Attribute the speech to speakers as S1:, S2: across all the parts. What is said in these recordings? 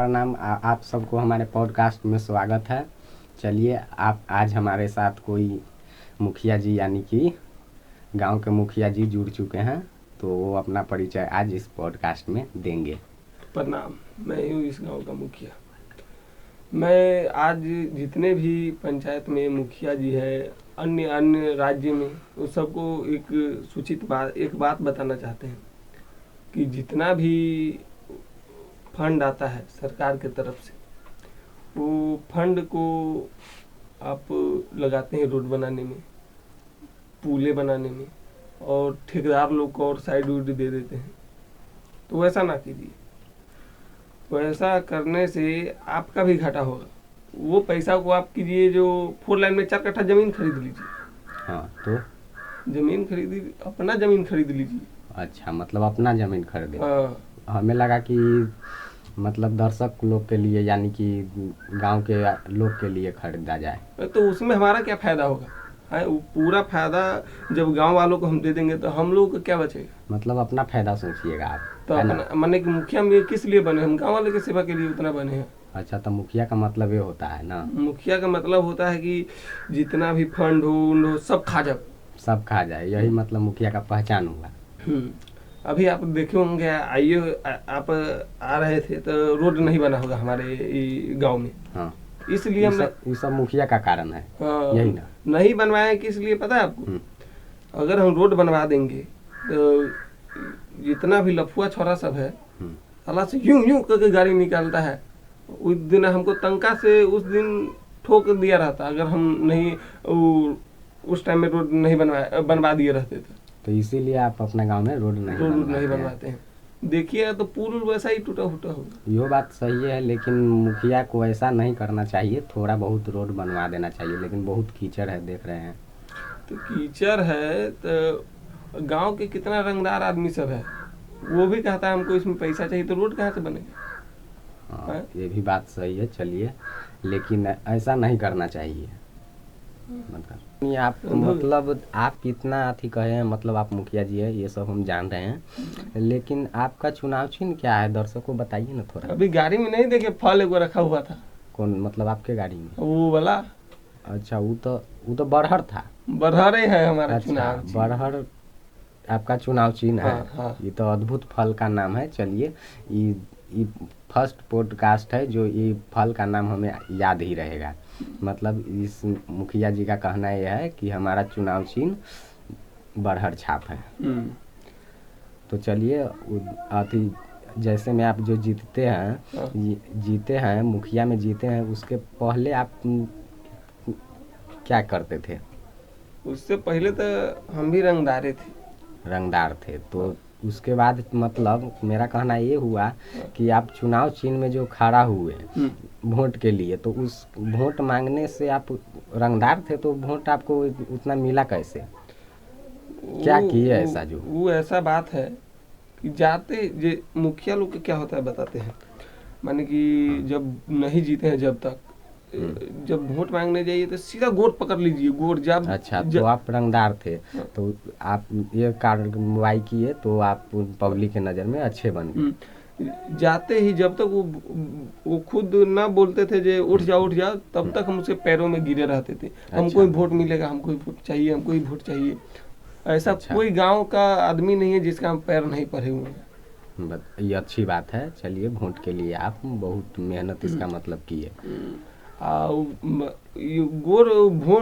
S1: प्रणाम। आप सबको हमारे पॉडकास्ट में स्वागत है। चलिए, आप आज हमारे साथ कोई मुखिया जी यानी कि गांव के मुखिया जी जुड़ चुके हैं, तो वो अपना परिचय आज इस पॉडकास्ट में देंगे।
S2: प्रणाम, मैं हूँ इस गांव का मुखिया। मैं आज जितने भी पंचायत में मुखिया जी है, अन्य अन्य राज्य में, उस सबको एक बात बताना चाहते हैं कि जितना भी फंड आता है सरकार के तरफ से, वो फंड को आप लगाते हैं रोड बनाने में, पुले बनाने में, और ठेकेदार लोग को और साइड उड दे देते हैं। तो वैसा ना कीजिए। वैसा करने से आपका भी घाटा होगा। वो पैसा को आप कीजिए जो 4 लाइन में 4 कट्ठा जमीन खरीद लीजिए।
S1: हाँ, तो
S2: अपना जमीन खरीद लीजिए।
S1: अच्छा, मतलब अपना जमीन खरीदे।
S2: हाँ,
S1: हमें लगा कि मतलब दर्शक लोग के लिए यानी कि गांव के लोग के लिए खरीदा जाए।
S2: तो उसमें हमारा क्या फायदा होगा? वो पूरा फायदा जब गांव वालों को हम दे देंगे तो हम लोग को क्या बचेगा?
S1: मतलब अपना फायदा सोचिएगा आप,
S2: तो
S1: है ना?
S2: अपना माने कि मुखिया में किस लिए बने? हम गांव वाले की सेवा के लिए उतना बने हैं।
S1: अच्छा, तो मुखिया का मतलब ये होता है ना?
S2: मुखिया का मतलब होता है कि जितना भी फंड हो सब खा जाओ,
S1: सब खा जाए, यही मतलब मुखिया का पहचान हुआ।
S2: अभी आप देखे होंगे, आप आ रहे थे तो रोड नहीं बना होगा हमारे गांव में।
S1: हाँ,
S2: इसलिए हमने
S1: ये सब मुखिया का कारण है। यही ना?
S2: नहीं बनवाए कि इसलिए पता है आपको, अगर हम रोड बनवा देंगे तो जितना भी लफुआ छोरा सब है साला से यूं यूं करके गाड़ी निकालता है। उस दिन हमको तंका से उस दिन ठोक दिया रहता अगर हम नहीं उस टाइम में रोड नहीं बनवा दिए रहते थे।
S1: तो इसीलिए आप अपने गांव में रोड नहीं
S2: बनवाते हैं। देखिए तो पुल वैसा ही टूटा फूटा होगा।
S1: ये बात सही है, लेकिन मुखिया को ऐसा नहीं करना चाहिए। थोड़ा बहुत रोड बनवा देना चाहिए, लेकिन बहुत कीचड़ है, देख रहे हैं।
S2: तो कीचड़ है तो गांव के कितना रंगदार आदमी सब है, वो भी कहता है हमको इसमें पैसा चाहिए, तो रोड कहाँ से बनेगा?
S1: हाँ, ये भी बात सही है। चलिए, लेकिन ऐसा नहीं करना चाहिए। मतलब आप कितना अथी कहे हैं, मतलब आप मुखिया जी है, ये सब हम जान रहे हैं, लेकिन आपका चुनाव चिन्ह क्या है? दर्शकों को बताइए ना थोड़ा।
S2: अभी गाड़ी में नहीं देखे फल एगो रखा हुआ था।
S1: कौन, मतलब आपके गाड़ी में?
S2: वो वाला।
S1: अच्छा, वो तो बरहर था।
S2: बरहर है हमारा।
S1: अच्छा,
S2: चुनाव
S1: बरहर आपका चुनाव चिन्ह है।
S2: हाँ।
S1: ये तो अद्भुत फल का नाम है। चलिए, ये फर्स्ट पॉडकास्ट है जो ये फल का नाम हमें याद ही रहेगा। मतलब इस मुखिया जी का कहना यह है कि हमारा चुनाव चिन्ह बरहर छाप है। तो चलिए, अथी जैसे में आप जो जीते हैं मुखिया में जीते हैं, उसके पहले आप क्या करते थे?
S2: उससे पहले तो हम भी
S1: रंगदार थे। तो उसके बाद मतलब मेरा कहना ये हुआ कि आप चुनाव चिन्ह में जो खड़ा हुए वोट के लिए, तो उस वोट मांगने से आप रंगदार थे, तो वोट आपको उतना मिला कैसे? क्या किए ऐसा? जो
S2: वो ऐसा बात है कि जाते मुखिया लोग के क्या होता है बताते हैं। माने कि जब नहीं जीते हैं, जब वोट मांगने जाइए तो सीधा गोर पकड़ लीजिए, गोर जब।
S1: अच्छा, तो आप रंगदार थे, तो आप ये कार्रवाई किए, तो आप पब्लिक के नज़र में अच्छे बन गए।
S2: जाते ही जब तक वो खुद ना बोलते थे जे उठ जाओ, तब तक हम उसके पैरों में गिरे रहते थे। हमको ही वोट मिलेगा, हमको ही वोट चाहिए, हमको ही वोट चाहिए। ऐसा कोई गांव का आदमी नहीं है जिसका हम पैर नहीं पड़े हुए हैं।
S1: ये अच्छी बात है। चलिए, वोट के लिए आप बहुत मेहनत इसका मतलब किए।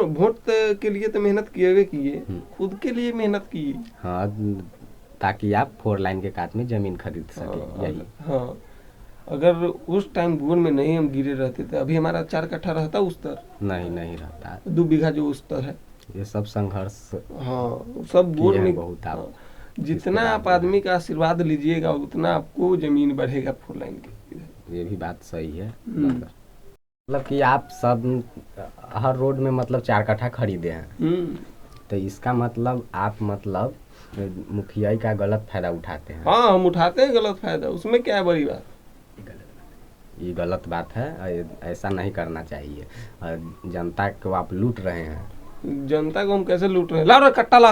S2: वोट के लिए तो मेहनत किए, खुद के लिए मेहनत किए।
S1: हाँ, ताकि आप 4 लाइन के काट में जमीन खरीद सके। यही।
S2: हाँ, अगर उस टाइम गोर में नहीं हम गिरे रहते थे, अभी हमारा 4 कट्ठा रहता उस तर।
S1: नहीं रहता।
S2: 2 बीघा जो उस तर है।
S1: ये सब संघर्ष
S2: हाँ, सब गोर में
S1: बहुत। आप
S2: जितना आप आदमी का आशीर्वाद लीजिएगा उतना आपको जमीन बढ़ेगा 4 लाइन की।
S1: ये भी बात सही है। मतलब कि आप सब हर रोड में मतलब 4 कट्ठा खरीदे हैं, तो इसका मतलब आप मतलब मुखिया का गलत फायदा उठाते हैं।
S2: हाँ, हम उठाते हैं गलत फायदा, उसमें क्या है बड़ी बात?
S1: ये गलत बात है, ऐसा नहीं करना चाहिए। जनता को आप लूट रहे हैं।
S2: जनता को हम कैसे लूट रहे हैं? ला रे कट्टा ला।